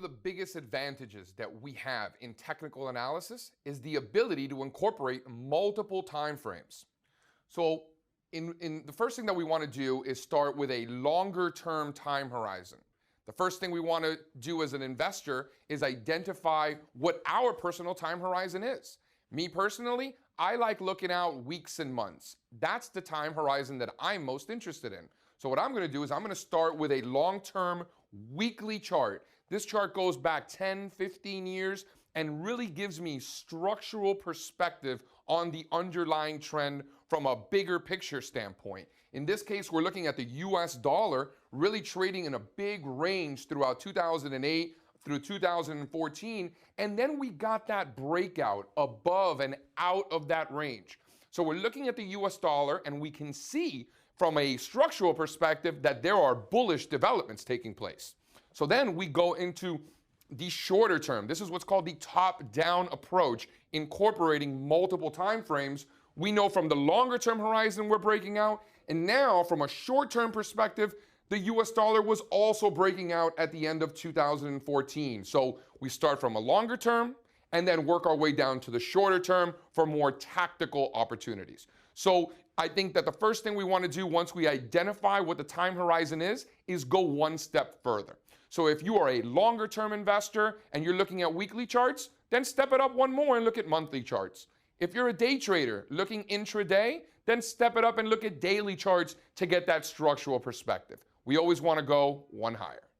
of the biggest advantages that we have in technical analysis is the ability to incorporate multiple time frames. So in the first thing that we want to do is start with a longer term time horizon. The first thing we want to do as an investor is identify what our personal time horizon is. Me personally, I like looking out weeks and months. That's the time horizon that I'm most interested in. So what I'm going to do is I'm going to start with a long-term weekly chart. This chart goes back 10, 15 years and really gives me structural perspective on the underlying trend from a bigger picture standpoint. In this case, we're looking at the US dollar really trading in a big range throughout 2008 through 2014, and then we got that breakout above and out of that range. So we're looking at the US dollar and we can see from a structural perspective that there are bullish developments taking place. So then we go into the shorter term. This is what's called the top-down approach, incorporating multiple time frames. We know from the longer term horizon we're breaking out, and now from a short-term perspective, the US dollar was also breaking out at the end of 2014. So we start from a longer term and then work our way down to the shorter term for more tactical opportunities. So I think that the first thing we want to do once we identify what the time horizon is go one step further. So if you are a longer term investor and you're looking at weekly charts, then step it up one more and look at monthly charts. If you're a day trader looking intraday, then step it up and look at daily charts to get that structural perspective. We always want to go one higher.